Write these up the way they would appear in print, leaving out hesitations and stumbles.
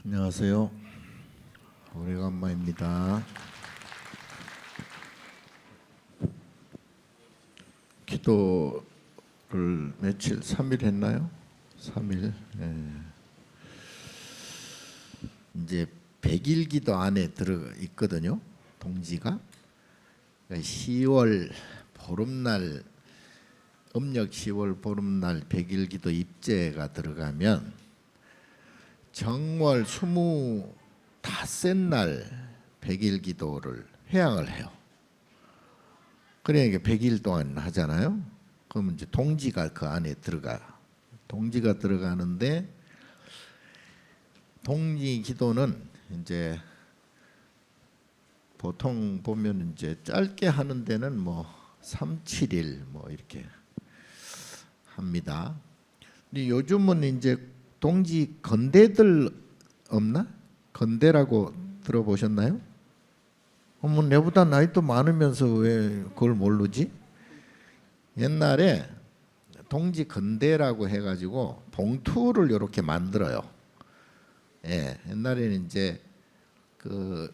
안녕하세요. 오래간만입니다. 기도를 며칠 3일 했나요? 3일. 이제 100일 기도 안에 들어 있거든요. 동지가 10월 보름날 음력 10월 보름날 100일 기도 입제가 들어가면 정월 25셋 날 100일 기도를 회양을 해요. 그러니까 100일 동안 하잖아요. 그러면 이제 동지가 그 안에 들어가. 동지가 들어가는데 동지 기도는 이제 보통 보면 이제 짧게 하는 데는 뭐 3, 7일 뭐 이렇게 합니다. 근데 요즘은 이제 동지 건대들 없나? 건대라고 들어보셨나요? 어머, 내보다 나이도 많으면서 왜 그걸 모르지? 옛날에 동지 건대라고 해가지고 봉투를 이렇게 만들어요. 예, 옛날에는 이제 그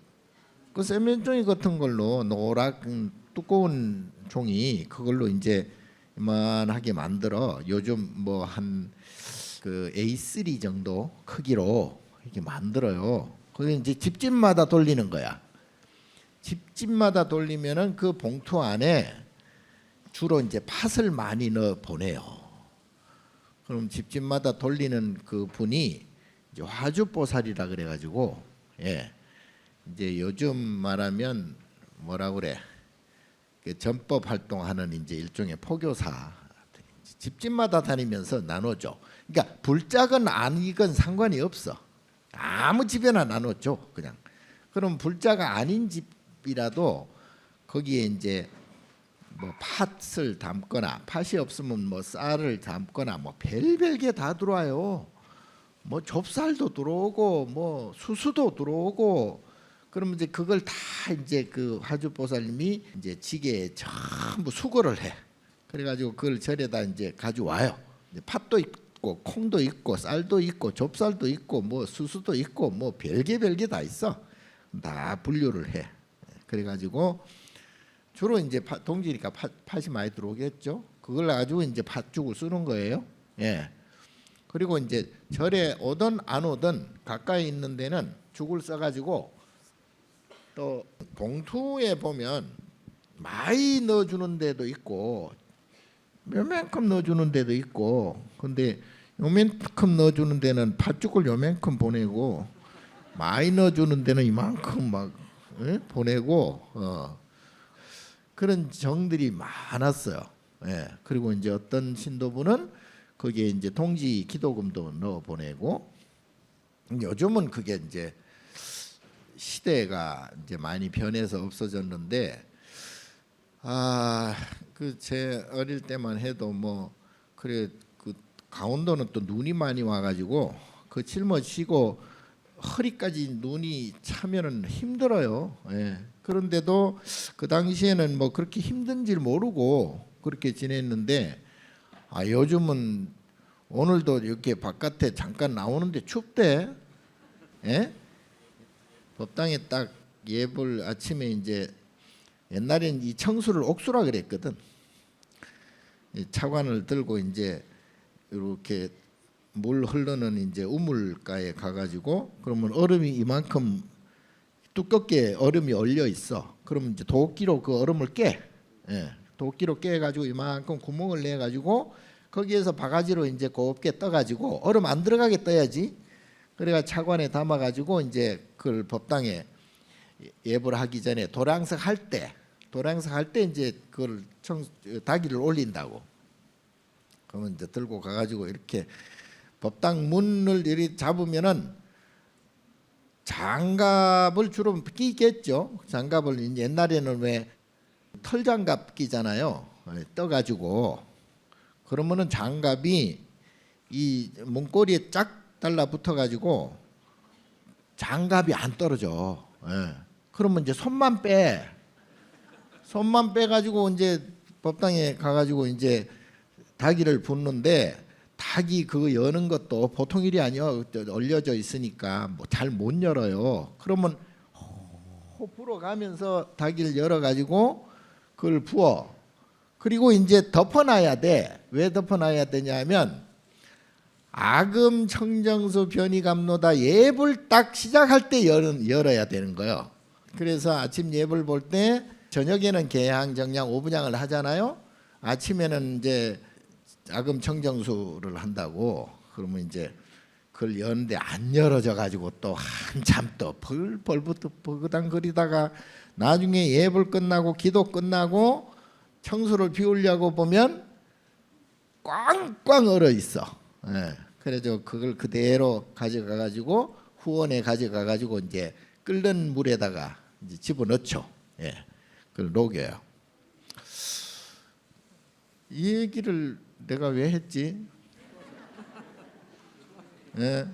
세면종이 같은 걸로 노랗 두꺼운 종이 그걸로 이제 이만하게 만들어 요즘 뭐 한 그 A3 정도 크기로 이렇게 만들어요. 그게 이제 집집마다 돌리는 거야. 집집마다 돌리면은 그 봉투 안에 주로 이제 팥을 많이 넣어 보내요. 그럼 집집마다 돌리는 그 분이 이제 화주보살이라 그래가지고, 예, 이제 요즘 말하면 뭐라 그래, 그 전법 활동하는 이제 일종의 포교사. 집집마다 다니면서 나눠줘. 그러니까 불작은 아니건 상관이 없어. 아무 집에나 나눠줘 그냥. 그럼 불자가 아닌 집이라도 거기에 이제 뭐 팥을 담거나 팥이 없으면 뭐 쌀을 담거나 뭐 별게 다 들어와요. 뭐 좁쌀도 들어오고 뭐 수수도 들어오고. 그러면 이제 그걸 다 이제 그 화주보살님이 이제 지게에 전부 수거를 해. 그래가지고 그걸 절에다 이제 가져와요. 팥도 있고 콩도 있고 쌀도 있고 좁쌀도 있고 뭐 수수도 있고 뭐 별게 다 있어. 다 분류를 해. 그래가지고 주로 이제 동지니까 팥이 많이 들어오겠죠. 그걸 가지고 이제 팥죽을 쓰는 거예요. 예. 그리고 이제 절에 오든 안 오든 가까이 있는 데는 죽을 써가지고 또 봉투에 보면 많이 넣어주는 데도 있고 요만큼 넣어주는 데도 있고. 근데 요만큼 넣어주는 데는 팥죽을 요만큼 보내고 많이 넣어주는 데는 이만큼 막 보내고 그런 정들이 많았어요. 예. 그리고 이제 어떤 신도분은 거기에 이제 동지 기도금도 넣어 보내고. 요즘은 그게 이제 시대가 이제 많이 변해서 없어졌는데, 그 제 어릴 때만 해도 뭐 그래 그 강원도는 또 눈이 많이 와가지고 그 짊어지고 허리까지 눈이 차면은 힘들어요. 예. 그런데도 그 당시에는 뭐 그렇게 힘든 줄 모르고 그렇게 지냈는데, 요즘은 오늘도 이렇게 바깥에 잠깐 나오는데 춥대. 예? 법당에 딱 예불 아침에 이제 옛날엔 이 청수를 옥수라 그랬거든. 차관을 들고 이제 이렇게 물 흐르는 이제 우물가에 가가지고 그러면 얼음이 이만큼 두껍게 얼음이 얼려 있어. 그러면 이제 도끼로 그 얼음을 깨. 예, 도끼로 깨가지고 이만큼 구멍을 내가지고 거기에서 바가지로 이제 곱게 떠가지고 얼음 안 들어가게 떠야지. 그래가 차관에 담아가지고 이제 그걸 법당에 예불 하기 전에 도량석 할 때 이제 그걸 다기를 올린다고. 그러면 이제 들고 가가지고 이렇게 법당 문을 이렇게 잡으면은 장갑을 주로 끼겠죠. 장갑을 이제 옛날에는 왜 털장갑 끼잖아요. 떠가지고 그러면은 장갑이 이 문고리에 쫙 달라붙어가지고 장갑이 안 떨어져. 예. 그러면 이제 손만 빼가지고 이제 법당에 가가지고 이제 다기를 붓는데 닭이 그거 여는 것도 보통 일이 아니요. 얼려져 있으니까 뭐 잘 못 열어요. 그러면 호 불어가면서 닭을 열어가지고 그걸 부어. 그리고 이제 덮어놔야 돼. 왜 덮어놔야 되냐면 아금 청정수 변이감로다 예불 딱 시작할 때 열어야 되는 거예요. 그래서 아침 예불 볼 때 저녁에는 개향, 정량, 오분향을 하잖아요. 아침에는 이제 아금 청정수를 한다고. 그러면 이제 그걸 여는데 안 열어져 가지고 또 한참 또 벌벌부터 버그당거리다가 나중에 예불 끝나고 기도 끝나고 청수를 비우려고 보면 꽝꽝 얼어 있어. 예. 그래서 그걸 그대로 가져가 가지고 후원에 가져가 가지고 이제 끓는 물에다가 이제 집어넣죠. 예. 그걸 녹여요. 이 얘기를 내가 왜 했지? 예.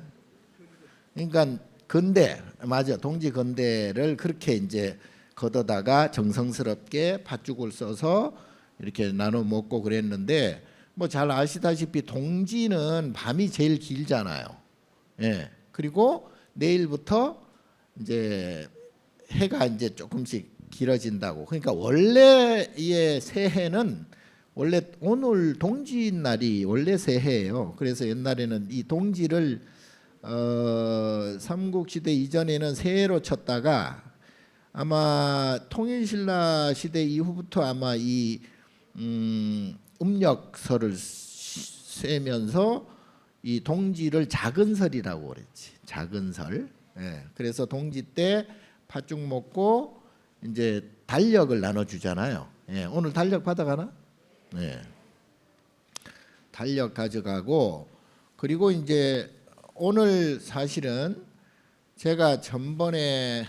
그러니까 건대 맞아. 동지 건대를 그렇게 이제 걷어다가 정성스럽게 팥죽을 써서 이렇게 나눠 먹고 그랬는데 뭐 잘 아시다시피 동지는 밤이 제일 길잖아요. 예. 그리고 내일부터 이제 해가 이제 조금씩 길어진다고. 그러니까 원래의 새해는 원래 오늘 동지 날이 원래 새해예요. 그래서 옛날에는 이 동지를 삼국시대 이전에는 새해로 쳤다가 아마 통일신라 시대 이후부터 아마 이 음력설을 세면서 이 동지를 작은설이라고 그랬지. 작은설. 예. 그래서 동지 때 팥죽 먹고 이제 달력을 나눠주잖아요. 예. 오늘 달력 받아가나? 예. 달력 가져가고 그리고 이제 오늘 사실은 제가 전번에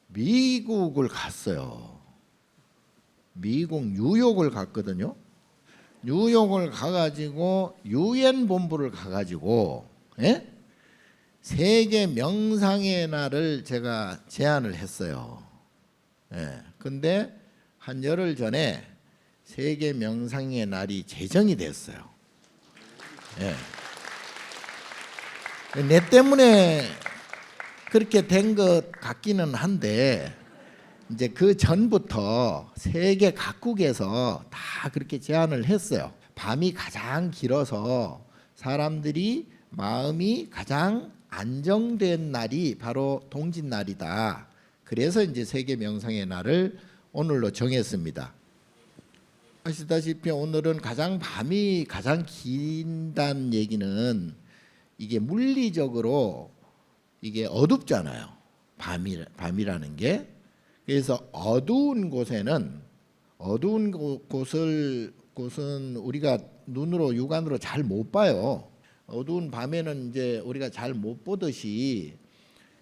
미국을 갔어요. 미국 뉴욕을 갔거든요. 뉴욕을 가가지고 유엔 본부를 가가지고 예? 세계 명상의 날을 제가 제안을 했어요. 예. 근데 한 열흘 전에 세계 명상의 날이 제정이 됐어요. 예. 내 때문에 그렇게 된 것 같기는 한데 이제 그 전부터 세계 각국에서 다 그렇게 제안을 했어요. 밤이 가장 길어서 사람들이 마음이 가장 안정된 날이 바로 동짓날이다. 그래서 이제 세계 명상의 날을 오늘로 정했습니다. 아시다시피 오늘은 밤이 가장 긴다는 얘기는 이게 물리적으로 이게 어둡잖아요. 밤이라는 게. 그래서 어두운 곳에는 어두운 곳은 우리가 눈으로 육안으로 잘 못 봐요. 어두운 밤에는 이제 우리가 잘 못 보듯이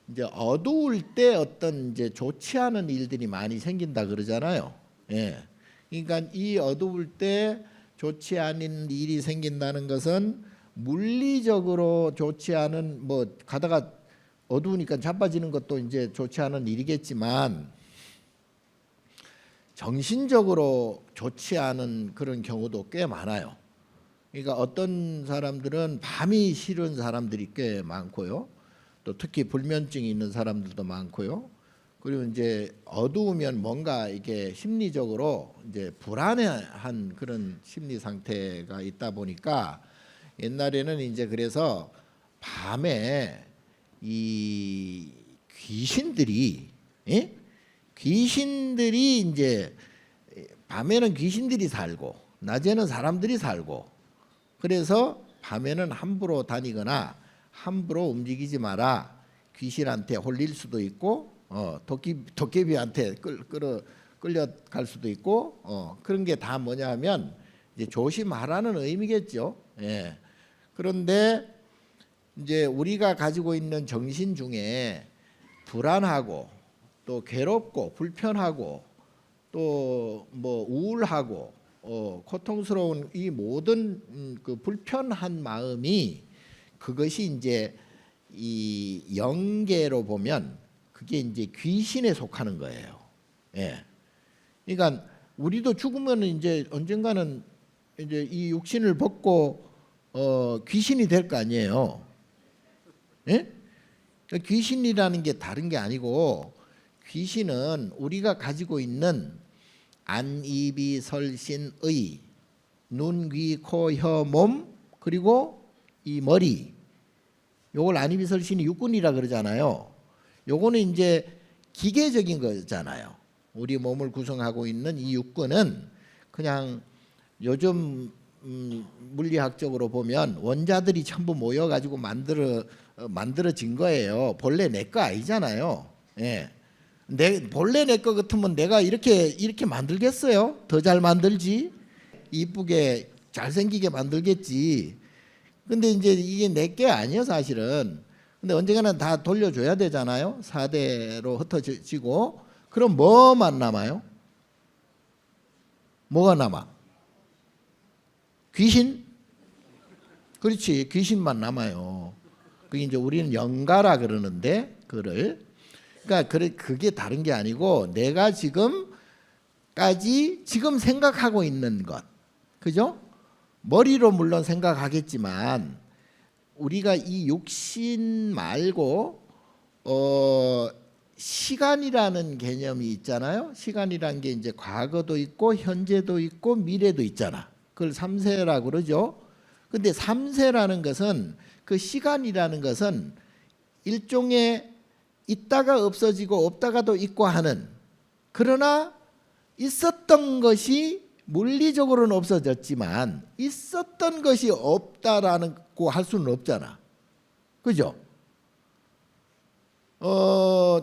이제 어두울 때 어떤 이제 좋지 않은 일들이 많이 생긴다 그러잖아요. 예. 그러니까 이 어두울 때 좋지 않은 일이 생긴다는 것은 물리적으로 좋지 않은 뭐 가다가 어두우니까 자빠지는 것도 이제 좋지 않은 일이겠지만 정신적으로 좋지 않은 그런 경우도 꽤 많아요. 그러니까 어떤 사람들은 밤이 싫은 사람들이 꽤 많고요. 또 특히 불면증이 있는 사람들도 많고요. 그리고 이제 어두우면 뭔가 이게 심리적으로 이제 불안해한 그런 심리 상태가 있다 보니까 옛날에는 이제 그래서 밤에 이 귀신들이 예? 귀신들이 이제 밤에는 귀신들이 살고 낮에는 사람들이 살고 그래서 밤에는 함부로 다니거나 함부로 움직이지 마라. 귀신한테 홀릴 수도 있고 도깨비한테 끌려갈 수도 있고 그런 게 다 뭐냐면 이제 조심하라는 의미겠죠. 예. 그런데 이제 우리가 가지고 있는 정신 중에 불안하고 또 괴롭고 불편하고 또 뭐 우울하고 고통스러운 이 모든 그 불편한 마음이 그것이 이제 이 영계로 보면 그게 이제 귀신에 속하는 거예요. 예. 그러니까 우리도 죽으면 이제 언젠가는 이제 이 육신을 벗고 귀신이 될 거 아니에요. 예? 그러니까 귀신이라는 게 다른 게 아니고 귀신은 우리가 가지고 있는 안, 이, 비, 설, 신, 의, 눈, 귀, 코, 혀, 몸 그리고 이 머리 요걸 안, 이, 비, 설, 신이 육군이라 그러잖아요. 요거는 이제 기계적인 거잖아요. 우리 몸을 구성하고 있는 이 육군은 그냥 요즘 물리학적으로 보면 원자들이 전부 모여가지고 만들어진 거예요. 본래 내 거 아니잖아요. 예. 본래 내 거 같으면 내가 이렇게 만들겠어요? 더 잘 만들지, 이쁘게 잘생기게 만들겠지. 근데 이제 이게 내 게 아니에요, 사실은. 근데 언젠가는 다 돌려줘야 되잖아요. 4대로 흩어지고. 그럼 뭐만 남아요? 뭐가 남아? 귀신? 그렇지, 귀신만 남아요. 그게 이제 우리는 영가라 그러는데 그거를. 그러니까 그게 다른 게 아니고 내가 지금까지 지금 생각하고 있는 것, 그죠? 머리로 물론 생각하겠지만 우리가 이 육신 말고 시간이라는 개념이 있잖아요. 시간이란 게 이제 과거도 있고 현재도 있고 미래도 있잖아. 그걸 삼세라고 그러죠. 근데 삼세라는 것은 그 시간이라는 것은 일종의 있다가 없어지고 없다가도 있고 하는, 그러나 있었던 것이 물리적으로는 없어졌지만 있었던 것이 없다라고 할 수는 없잖아. 그죠?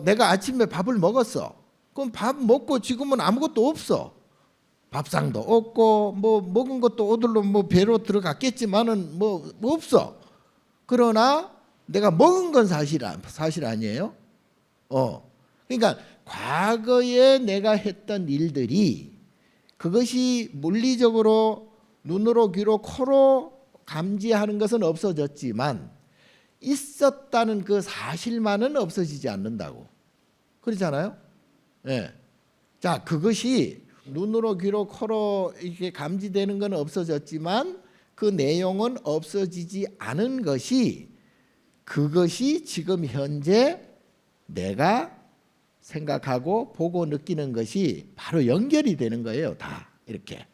내가 아침에 밥을 먹었어. 그럼 밥 먹고 지금은 아무것도 없어. 밥상도 없고 뭐 먹은 것도 오들로 뭐 배로 들어갔겠지만은 뭐 없어. 그러나 내가 먹은 건 사실 아니에요. 그러니까 과거에 내가 했던 일들이 그것이 물리적으로 눈으로 귀로 코로 감지하는 것은 없어졌지만 있었다는 그 사실만은 없어지지 않는다고 그러잖아요. 예. 자, 그것이 눈으로 귀로 코로 이렇게 감지되는 건 없어졌지만 그 내용은 없어지지 않은 것이, 그것이 지금 현재 내가 생각하고 보고 느끼는 것이 바로 연결이 되는 거예요. 다 이렇게.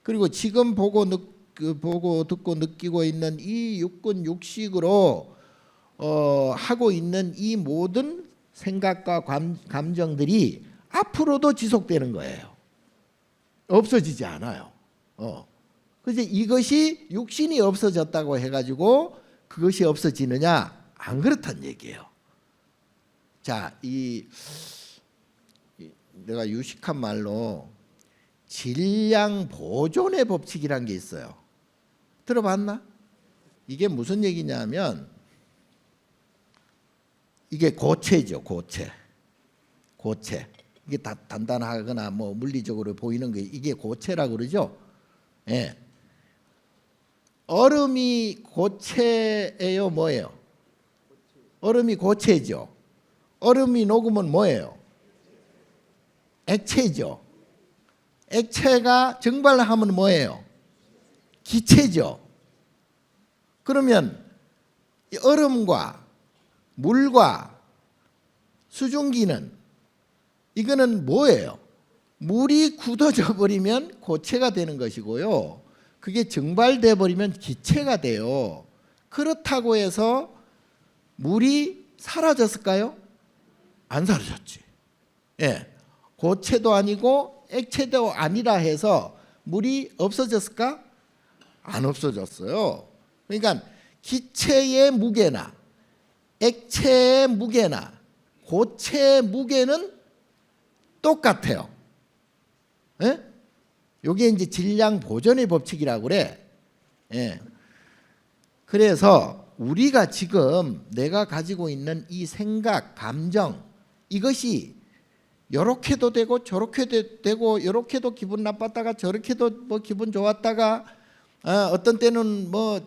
그리고 지금 보고 듣고 느끼고 있는 이 육군 육식으로 하고 있는 이 모든 생각과 감정들이 앞으로도 지속되는 거예요. 없어지지 않아요. 그래서 이것이 육신이 없어졌다고 해가지고 그것이 없어지느냐? 안 그렇단 얘기예요. 자, 내가 유식한 말로 질량 보존의 법칙이란 게 있어요. 들어봤나? 이게 무슨 얘기냐면 이게 고체죠, 고체. 이게 단단하거나 뭐 물리적으로 보이는 게 이게 고체라고 그러죠. 예. 얼음이 고체예요, 뭐예요? 얼음이 고체죠. 얼음이 녹으면 뭐예요? 액체죠. 액체가 증발하면 뭐예요? 기체죠. 그러면 얼음과 물과 수증기는 이거는 뭐예요? 물이 굳어져 버리면 고체가 되는 것이고요. 그게 증발돼 버리면 기체가 돼요. 그렇다고 해서 물이 사라졌을까요? 안 사라졌지. 예. 고체도 아니고 액체도 아니라 해서 물이 없어졌을까? 안 없어졌어요. 그러니까 기체의 무게나 액체의 무게나 고체의 무게는 똑같아요. 예? 이게 이제 질량 보존의 법칙이라고 그래. 예. 그래서 우리가 지금 내가 가지고 있는 이 생각, 감정, 이것이 요렇게도 되고 저렇게도 되고 요렇게도 기분 나빴다가 저렇게도 뭐 기분 좋았다가 어떤 때는 뭐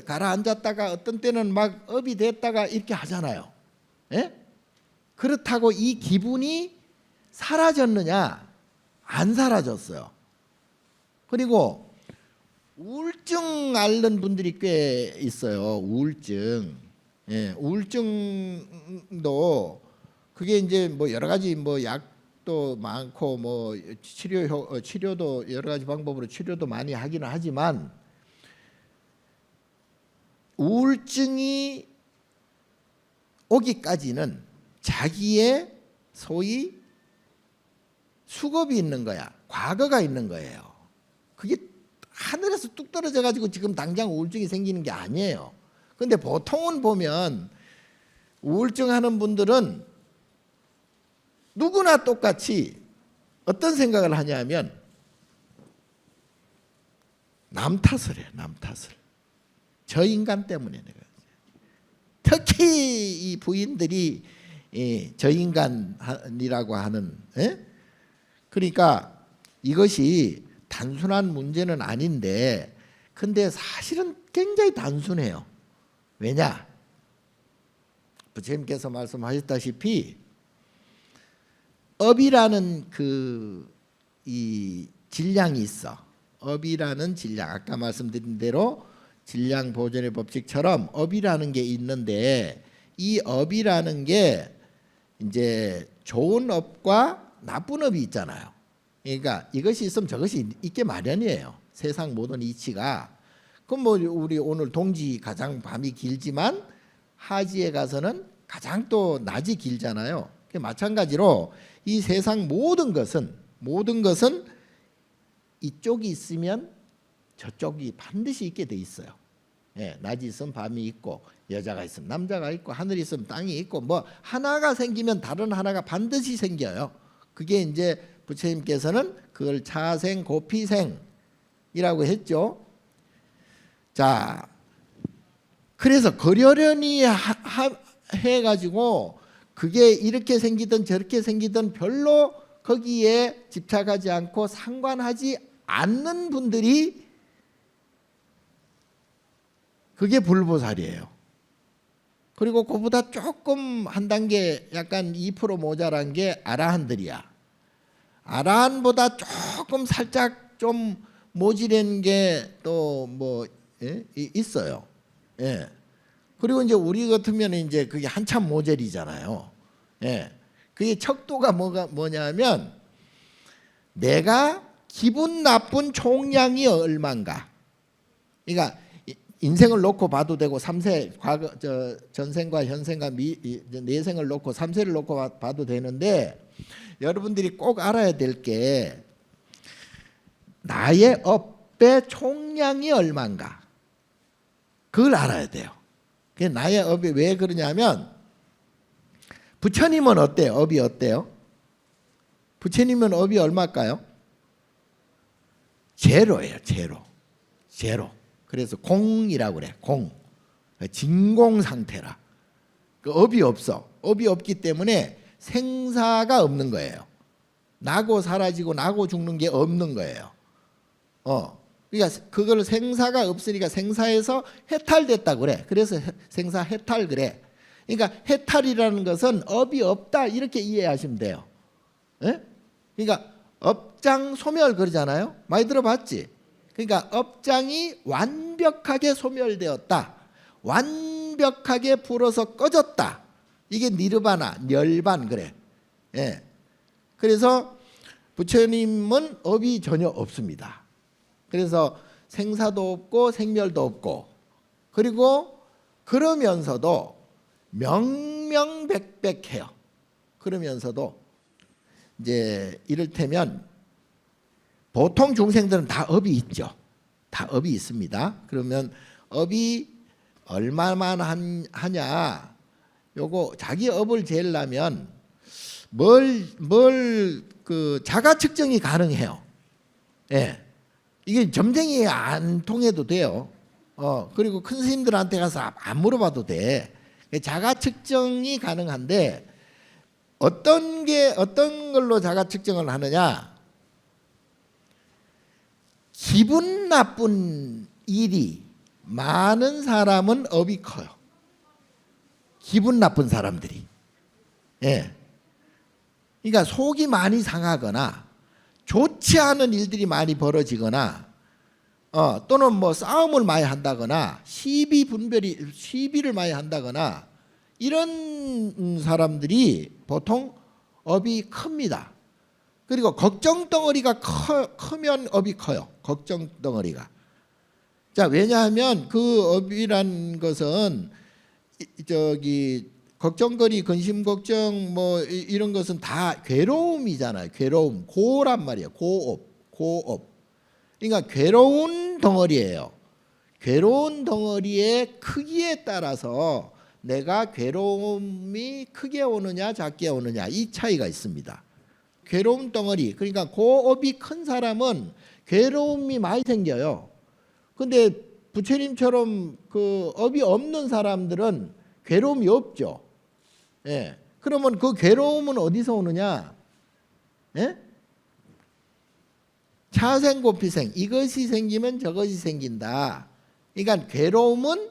가라앉았다가 어떤 때는 막 업이 됐다가 이렇게 하잖아요. 예? 그렇다고 이 기분이 사라졌느냐? 안 사라졌어요. 그리고 우울증 앓는 분들이 꽤 있어요. 우울증. 예, 우울증도 그게 이제 뭐 여러 가지 뭐 약도 많고 뭐 치료도 여러 가지 방법으로 치료도 많이 하기는 하지만 우울증이 오기까지는 자기의 소위 수급이 있는 거야. 과거가 있는 거예요. 그게 하늘에서 뚝 떨어져 가지고 지금 당장 우울증이 생기는 게 아니에요. 근데 보통은 보면 우울증 하는 분들은 누구나 똑같이 어떤 생각을 하냐면 남 탓을 해요. 남 탓을. 저 인간 때문에 내가. 특히 이 부인들이 저 인간이라고 하는, 그러니까 이것이 단순한 문제는 아닌데 근데 사실은 굉장히 단순해요. 왜냐? 부처님께서 말씀하셨다시피 업이라는 이 질량이 있어. 업이라는 질량, 아까 말씀드린 대로 질량 보존의 법칙처럼 업이라는 게 있는데 이 업이라는 게 이제 좋은 업과 나쁜 업이 있잖아요. 그러니까 이것이 있으면 저것이 있게 마련이에요. 세상 모든 이치가. 그럼 뭐 우리 오늘 동지 가장 밤이 길지만 하지에 가서는 가장 또 낮이 길잖아요. 마찬가지로 이 세상 모든 것은 이쪽이 있으면 저쪽이 반드시 있게 돼 있어요. 예, 낮이 있으면 밤이 있고 여자가 있으면 남자가 있고 하늘이 있으면 땅이 있고 뭐 하나가 생기면 다른 하나가 반드시 생겨요. 그게 이제 부처님께서는 그걸 차생 고피생이라고 했죠. 자, 그래서 그러려니 해가지고 그게 이렇게 생기든 저렇게 생기든 별로 거기에 집착하지 않고 상관하지 않는 분들이 그게 불보살이에요. 그리고 그보다 조금 한 단계 약간 2% 모자란 게 아라한들이야. 아라한보다 조금 살짝 좀 모질한 게 또 뭐 있어요. 예. 그리고 이제 우리 같으면 이제 그게 한참 모델이잖아요. 예. 그게 척도가 뭐냐면 내가 기분 나쁜 총량이 얼마인가. 그러니까 인생을 놓고 봐도 되고 3세 과거 전생과 현생과 내생을 놓고 3세를 놓고 봐도 되는데 여러분들이 꼭 알아야 될 게 나의 업의 총량이 얼마인가. 그걸 알아야 돼요. 나의 업이 왜 그러냐면 부처님은 어때요? 업이 어때요? 부처님은 업이 얼마일까요? 제로예요. 제로. 그래서 공이라고 그래. 공. 진공 상태라. 그 업이 없어. 업이 없기 때문에 생사가 없는 거예요. 나고 사라지고 나고 죽는 게 없는 거예요. 그러니까 그걸 생사가 없으니까 생사에서 해탈됐다고 그래. 그래서 생사 해탈 그래. 그러니까 해탈이라는 것은 업이 없다 이렇게 이해하시면 돼요. 예? 그러니까 업장 소멸 그러잖아요. 많이 들어봤지? 그러니까 업장이 완벽하게 소멸되었다. 완벽하게 불어서 꺼졌다. 이게 니르바나, 멸반 그래. 예. 그래서 부처님은 업이 전혀 없습니다. 그래서 생사도 없고 생멸도 없고 그리고 그러면서도 명명백백해요. 그러면서도 이제 이를테면 보통 중생들은 다 업이 있죠. 다 업이 있습니다. 그러면 업이 얼마만 하냐? 요거 자기 업을 재려면 그 자가 측정이 가능해요. 예. 이게 점쟁이 안 통해도 돼요. 그리고 큰 스님들한테 가서 안 물어봐도 돼. 자가 측정이 가능한데 어떤 걸로 자가 측정을 하느냐? 기분 나쁜 일이 많은 사람은 업이 커요. 기분 나쁜 사람들이. 예. 그러니까 속이 많이 상하거나 좋지 않은 일들이 많이 벌어지거나 또는 뭐 싸움을 많이 한다거나 시비를 많이 한다거나 이런 사람들이 보통 업이 큽니다. 그리고 걱정 덩어리가 크면 업이 커요. 걱정 덩어리가. 자, 왜냐하면 그 업이란 것은 걱정거리, 근심 걱정 뭐 이런 것은 다 괴로움이잖아요. 괴로움, 고란 말이에요. 고업. 그러니까 괴로운 덩어리예요. 괴로운 덩어리의 크기에 따라서 내가 괴로움이 크게 오느냐 작게 오느냐 이 차이가 있습니다. 괴로운 덩어리, 그러니까 고업이 큰 사람은 괴로움이 많이 생겨요. 근데 부처님처럼 그 업이 없는 사람들은 괴로움이 없죠. 예. 그러면 그 괴로움은 어디서 오느냐? 예? 차생고피생, 이것이 생기면 저것이 생긴다. 그러니까 괴로움은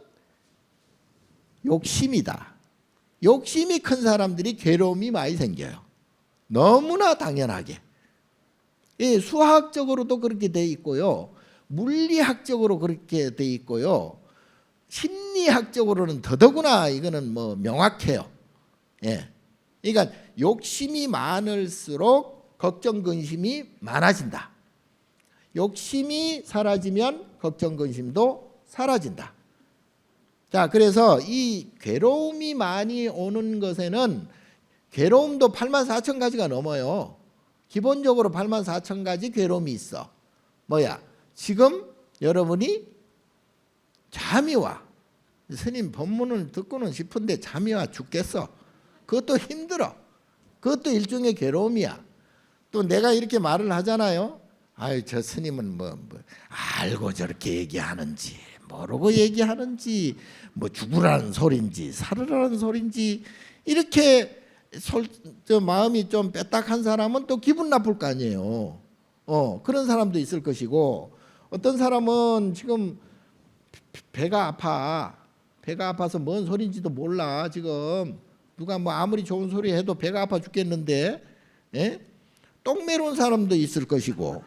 욕심이다. 욕심이 큰 사람들이 괴로움이 많이 생겨요. 너무나 당연하게. 예, 수학적으로도 그렇게 돼 있고요. 물리학적으로 그렇게 돼 있고요. 심리학적으로는 더더구나 이거는 뭐 명확해요. 예. 그러니까 욕심이 많을수록 걱정 근심이 많아진다. 욕심이 사라지면 걱정 근심도 사라진다. 자, 그래서 이 괴로움이 많이 오는 것에는 괴로움도 84,000가지가 넘어요. 기본적으로 84,000가지 괴로움이 있어. 뭐야? 지금 여러분이 잠이 와. 스님 법문을 듣고는 싶은데 잠이 와 죽겠어. 그것도 힘들어. 그것도 일종의 괴로움이야. 또 내가 이렇게 말을 하잖아요. 아유, 저 스님은 뭐 알고 저렇게 얘기하는지 모르고 얘기하는지 뭐 죽으라는 소린지 살으라는 소린지 이렇게 마음이 좀 빼딱한 사람은 또 기분 나쁠 거 아니에요. 그런 사람도 있을 것이고 어떤 사람은 지금 배가 아파서 뭔 소린지도 몰라. 지금 누가 뭐 아무리 좋은 소리 해도 배가 아파 죽겠는데, 예? 똥 매러운 사람도 있을 것이고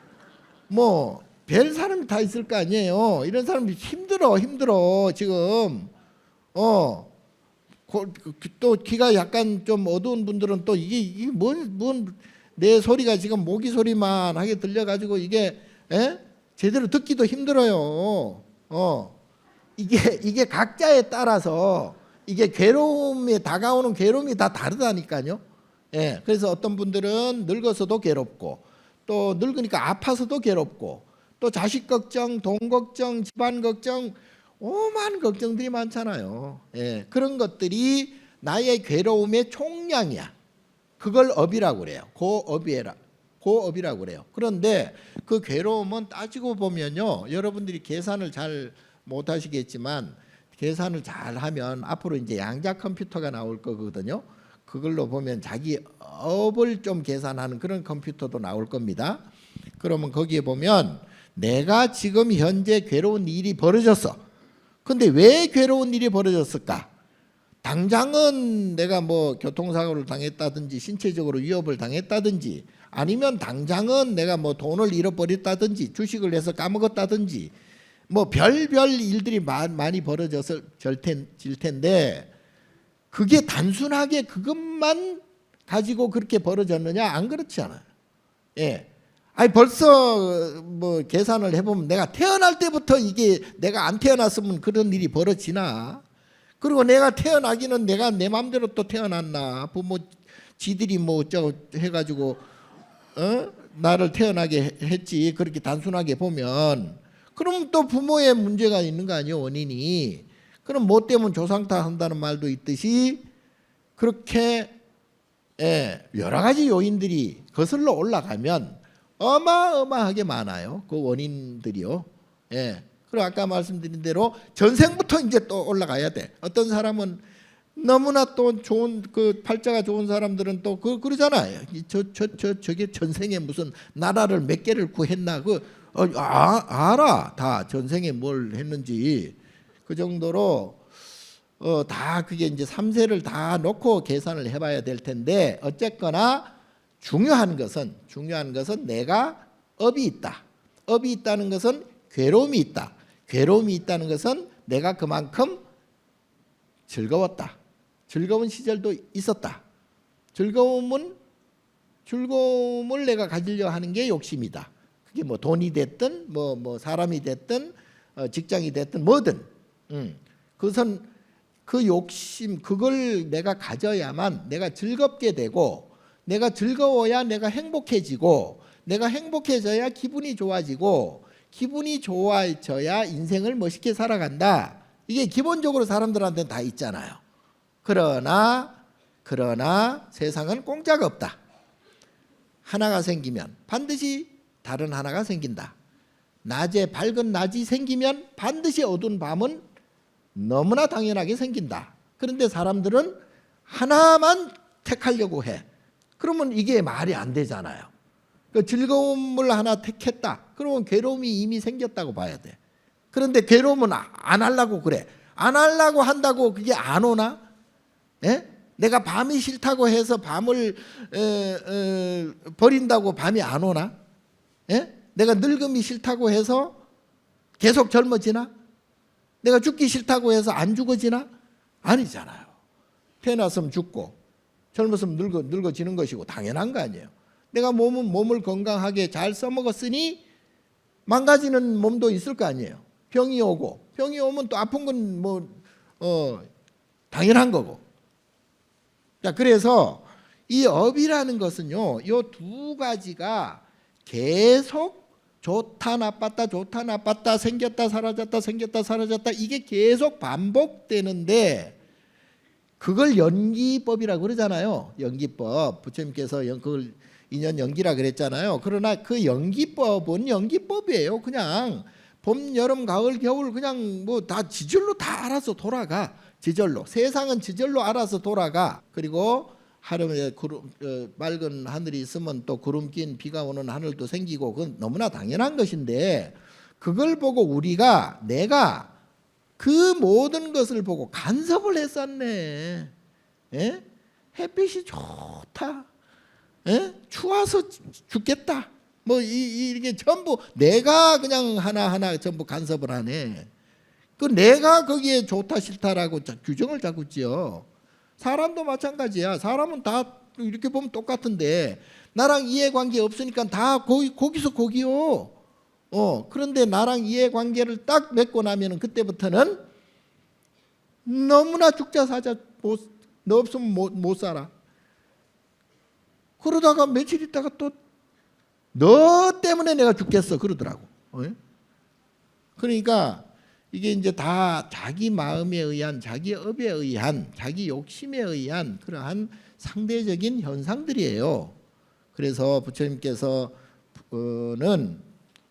뭐 별 사람이 다 있을 거 아니에요. 이런 사람이 힘들어 지금. 또 귀가 약간 좀 어두운 분들은 또 이게 뭔 내 소리가 지금 모기 소리만 하게 들려가지고 이게 제대로 듣기도 힘들어요. 이게 각자에 따라서 이게 괴로움에 다가오는 괴로움이 다 다르다니까요. 예, 그래서 어떤 분들은 늙어서도 괴롭고 또 늙으니까 아파서도 괴롭고 또 자식 걱정, 돈 걱정, 집안 걱정 오만 걱정들이 많잖아요. 예, 그런 것들이 나의 괴로움의 총량이야. 그걸 업이라고 그래요. 고업이라고 그래요. 그런데 그 괴로움은 따지고 보면요. 여러분들이 계산을 잘 못하시겠지만 계산을 잘 하면 앞으로 이제 양자 컴퓨터가 나올 거거든요. 그걸로 보면 자기 업을 좀 계산하는 그런 컴퓨터도 나올 겁니다. 그러면 거기에 보면 내가 지금 현재 괴로운 일이 벌어졌어. 근데 왜 괴로운 일이 벌어졌을까? 당장은 내가 뭐 교통사고를 당했다든지 신체적으로 위협을 당했다든지 아니면 당장은 내가 뭐 돈을 잃어버렸다든지 주식을 해서 까먹었다든지 뭐 별별 일들이 많이 벌어졌을 텐데 그게 단순하게 그것만 가지고 그렇게 벌어졌느냐? 안 그렇지 않아요. 예. 아니 벌써 뭐 계산을 해보면 내가 태어날 때부터 이게 내가 안 태어났으면 그런 일이 벌어지나? 그리고 내가 태어나기는 내가 내 마음대로 또 태어났나? 부모 지들이 뭐 어쩌고 해가지고 나를 태어나게 했지. 그렇게 단순하게 보면 그럼 또 부모의 문제가 있는 거 아니에요, 원인이. 그럼 뭐 때문에 조상탓 한다는 말도 있듯이 그렇게 여러 가지 요인들이 거슬러 올라가면 어마어마하게 많아요. 그 원인들이요. 예. 그리고 아까 말씀드린 대로 전생부터 이제 또 올라가야 돼. 어떤 사람은 너무나 또 좋은 그 팔자가 좋은 사람들은 또 그러잖아요. 저게 전생에 무슨 나라를 몇 개를 구했나 알아. 다 전생에 뭘 했는지 그 정도로 다 그게 이제 3세를 다 놓고 계산을 해봐야 될 텐데 어쨌거나 중요한 것은 내가 업이 있다. 업이 있다는 것은 괴로움이 있다. 괴로움이 있다는 것은 내가 그만큼 즐거웠다. 즐거운 시절도 있었다. 즐거움을 내가 가지려 하는 게 욕심이다. 그게 뭐 돈이 됐든 뭐 사람이 됐든 직장이 됐든 뭐든 그것은 그 욕심 그걸 내가 가져야만 내가 즐겁게 되고 내가 즐거워야 내가 행복해지고 내가 행복해져야 기분이 좋아지고 기분이 좋아져야 인생을 멋있게 살아간다. 이게 기본적으로 사람들한테는 다 있잖아요. 그러나 세상은 공짜가 없다. 하나가 생기면 반드시 다른 하나가 생긴다. 낮에 밝은 낮이 생기면 반드시 어두운 밤은 너무나 당연하게 생긴다. 그런데 사람들은 하나만 택하려고 해. 그러면 이게 말이 안 되잖아요. 그 즐거움을 하나 택했다. 그러면 괴로움이 이미 생겼다고 봐야 돼. 그런데 괴로움은 안 하려고 그래. 안 하려고 한다고 그게 안 오나? 예? 내가 밤이 싫다고 해서 밤을 버린다고 밤이 안 오나? 예? 내가 늙음이 싫다고 해서 계속 젊어지나? 내가 죽기 싫다고 해서 안 죽어지나? 아니잖아요. 태어났으면 죽고 젊었으면 늙어지는 것이고 당연한 거 아니에요. 내가 몸을 건강하게 잘 써먹었으니 망가지는 몸도 있을 거 아니에요. 병이 오면 또 아픈 건 당연한 거고. 자, 그래서 이 업이라는 것은요, 이 두 가지가 계속 좋다 나빴다 생겼다 사라졌다 이게 계속 반복되는데 그걸 연기법이라고 그러잖아요. 연기법. 부처님께서 그걸 인연 연기라 그랬잖아요. 그러나 그 연기법은 연기법이에요. 그냥 봄, 여름, 가을, 겨울 그냥 뭐 다 지절로 다 알아서 돌아가. 지절로. 세상은 지절로 알아서 돌아가. 그리고 하루에 맑은 하늘이 있으면 또 구름 낀 비가 오는 하늘도 생기고 그건 너무나 당연한 것인데 그걸 보고 내가 그 모든 것을 보고 간섭을 했었네. 예? 햇빛이 좋다. 예? 추워서 죽겠다. 뭐 이게 전부 내가 그냥 하나하나 전부 간섭을 하네. 그 내가 거기에 좋다 싫다라고 규정을 자꾸 지어. 사람도 마찬가지야. 사람은 다 이렇게 보면 똑같은데 나랑 이해관계 없으니까 다 거기서 거기요. 그런데 나랑 이해관계를 딱 맺고 나면은 그때부터는 너무나 죽자 사자 너 없으면 못 살아. 그러다가 며칠 있다가 또 너 때문에 내가 죽겠어 그러더라고. 그러니까 이게 이제 다 자기 마음에 의한 자기 업에 의한 자기 욕심에 의한 그러한 상대적인 현상들이에요. 그래서 부처님께서는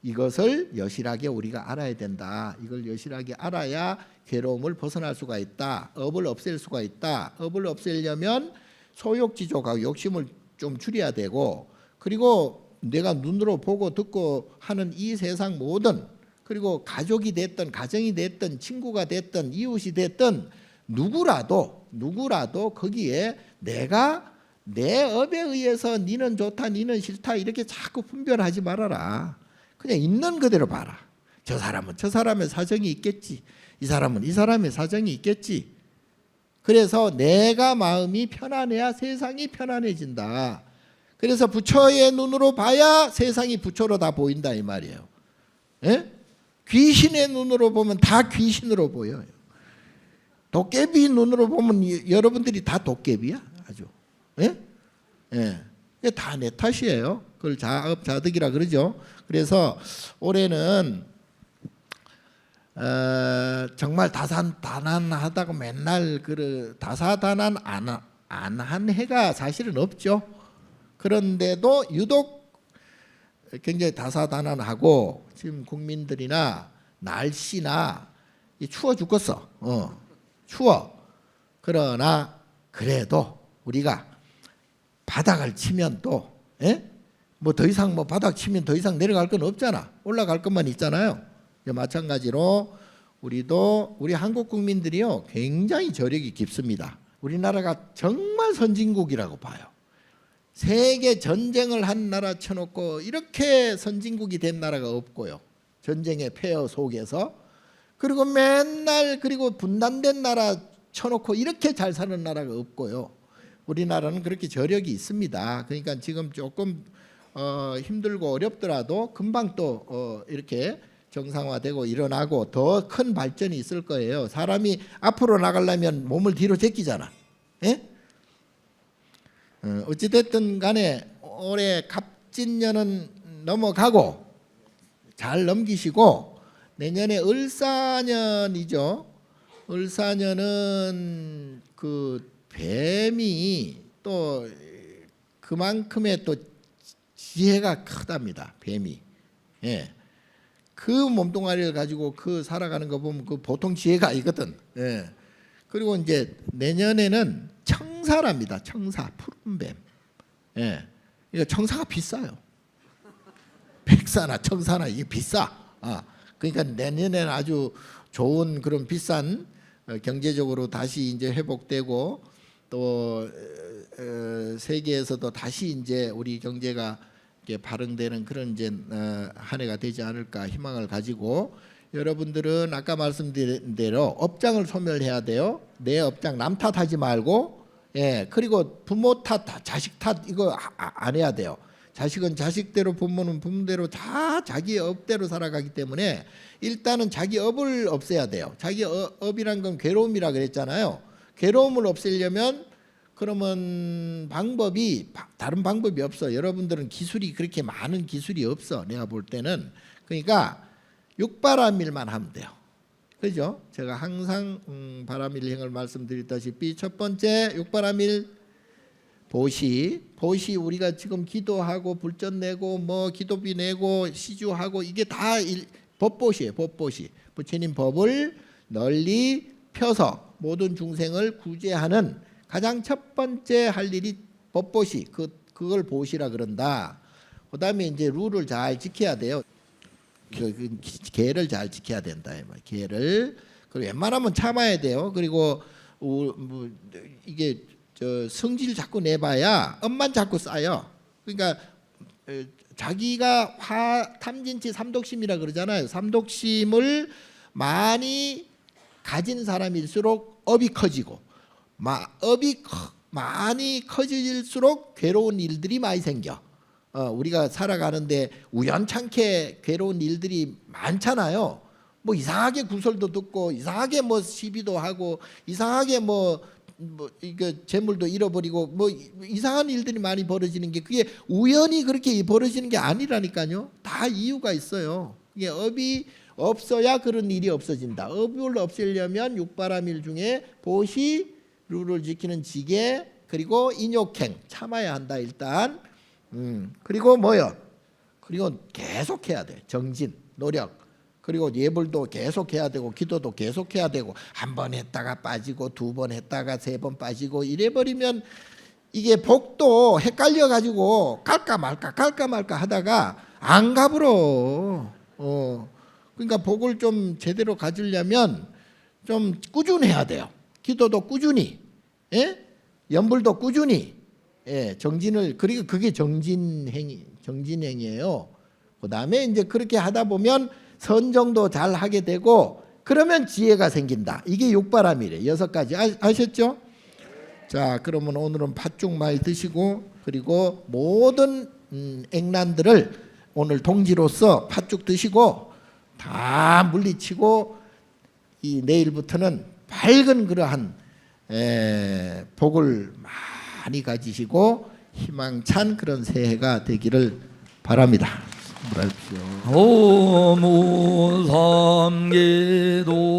이것을 여실하게 우리가 알아야 된다. 이걸 여실하게 알아야 괴로움을 벗어날 수가 있다. 업을 없앨 수가 있다. 업을 없애려면 소욕지족하고 욕심을 좀 줄여야 되고 그리고 내가 눈으로 보고 듣고 하는 이 세상 모든 그리고 가족이 됐든 가정이 됐든 친구가 됐든 이웃이 됐든 누구라도 거기에 내가 내 업에 의해서 니는 좋다 니는 싫다 이렇게 자꾸 분별하지 말아라. 그냥 있는 그대로 봐라. 저 사람은 저 사람의 사정이 있겠지. 이 사람은 이 사람의 사정이 있겠지. 그래서 내가 마음이 편안해야 세상이 편안해진다. 그래서 부처의 눈으로 봐야 세상이 부처로 다 보인다 이 말이에요. 예? 귀신의 눈으로 보면 다 귀신으로 보여요. 도깨비 눈으로 보면 여러분들이 다 도깨비야 아주. 예? 예. 이게 다 내 탓이에요. 그걸 자업자득이라 그러죠. 그래서 올해는 정말 다사다난하다고 맨날 다사다난 안 한 해가 사실은 없죠. 그런데도 유독 굉장히 다사다난하고 지금 국민들이나 날씨나 추워 죽겠어. 추워. 그러나 그래도 우리가 바닥을 치면 또 뭐 더 이상 뭐 바닥 치면 더 이상 내려갈 건 없잖아. 올라갈 것만 있잖아요. 마찬가지로 우리 한국 국민들이요 굉장히 저력이 깊습니다. 우리나라가 정말 선진국이라고 봐요. 세계 전쟁을 한 나라 쳐놓고 이렇게 선진국이 된 나라가 없고요. 전쟁의 폐허 속에서. 그리고 맨날 그리고 분단된 나라 쳐놓고 이렇게 잘 사는 나라가 없고요. 우리나라는 그렇게 저력이 있습니다. 그러니까 지금 조금 힘들고 어렵더라도 금방 또 이렇게 정상화되고 일어나고 더 큰 발전이 있을 거예요. 사람이 앞으로 나가려면 몸을 뒤로 제끼잖아. 예? 어찌됐든 간에 올해 갑진년은 넘어가고 잘 넘기시고 내년에 을사년이죠. 을사년은 그 뱀이 또 그만큼의 또 지혜가 크답니다. 뱀이. 예. 그 몸뚱아리를 가지고 그 살아가는 거 보면 그 보통 지혜가 아니거든. 예. 그리고 이제 내년에는 청사랍니다. 청사, 푸른 뱀. 예. 이거 청사가 비싸요. 백사나 청사나 이게 비싸. 그러니까 내년에는 아주 좋은 그런 비싼 경제적으로 다시 이제 회복되고 또 세계에서도 다시 이제 우리 경제가 발흥되는 그런 이제 한 해가 되지 않을까 희망을 가지고 여러분들은 아까 말씀드린 대로 업장을 소멸해야 돼요. 내 업장 남 탓하지 말고 예 그리고 부모 탓 자식 탓 이거 안 해야 돼요. 자식은 자식대로 부모는 부모대로 다 자기 업대로 살아가기 때문에 일단은 자기 업을 없애야 돼요. 자기 업이란 건 괴로움이라 그랬잖아요. 괴로움을 없애려면 그러면 다른 방법이 없어. 여러분들은 기술이 그렇게 많은 기술이 없어. 내가 볼 때는. 그러니까 육바라밀만 하면 돼요. 그죠? 제가 항상 바라밀행을 말씀드렸다시피 첫 번째 육바라밀 보시 우리가 지금 기도하고 불전 내고 뭐 기도비 내고 시주하고 이게 다 법보시예요. 법보시. 부처님 법을 널리 펴서 모든 중생을 구제하는 가장 첫 번째 할 일이 법보시 그걸 보시라 그런다. 그다음에 이제 룰을 잘 지켜야 돼요. 계를 잘 지켜야 된다. 계를 그리고 웬만하면 참아야 돼요. 그리고 뭐 이게 성질 자꾸 내봐야 엄만 자꾸 쌓여. 그러니까 자기가 탐진치 삼독심이라 그러잖아요. 삼독심을 많이 가진 사람일수록 업이 커지고 업이 많이 커질수록 괴로운 일들이 많이 생겨. 우리가 살아가는데 우연찮게 괴로운 일들이 많잖아요. 뭐 이상하게 구설도 듣고 이상하게 뭐 시비도 하고 이상하게 뭐 이거 재물도 잃어버리고 뭐 이상한 일들이 많이 벌어지는 게 그게 우연히 그렇게 벌어지는 게 아니라니까요. 다 이유가 있어요. 이게 업이 없어야 그런 일이 없어진다. 업을 없애려면 육바라밀 중에 보시 룰을 지키는 지계 그리고 인욕행 참아야 한다 일단. 그리고 뭐요? 그리고 계속해야 돼. 정진 노력. 그리고 예불도 계속해야 되고 기도도 계속해야 되고 한 번 했다가 빠지고 두 번 했다가 세 번 빠지고 이래 버리면 이게 복도 헷갈려 가지고 갈까 말까 하다가 안 가불어. 그러니까 복을 좀 제대로 가지려면 좀 꾸준해야 돼요. 기도도 꾸준히, 예? 연불도 꾸준히, 예, 정진을 그리고 그게 정진행이에요. 그다음에 이제 그렇게 하다 보면 선정도 잘 하게 되고 그러면 지혜가 생긴다. 이게 육바라밀이에요. 6가지 아셨죠? 자, 그러면 오늘은 팥죽 많이 드시고 그리고 모든 액난들을 오늘 동지로서 팥죽 드시고 다 물리치고 이 내일부터는 밝은 그러한 복을 많이 가지시고 희망찬 그런 새해가 되기를 바랍니다. 오무 삼계도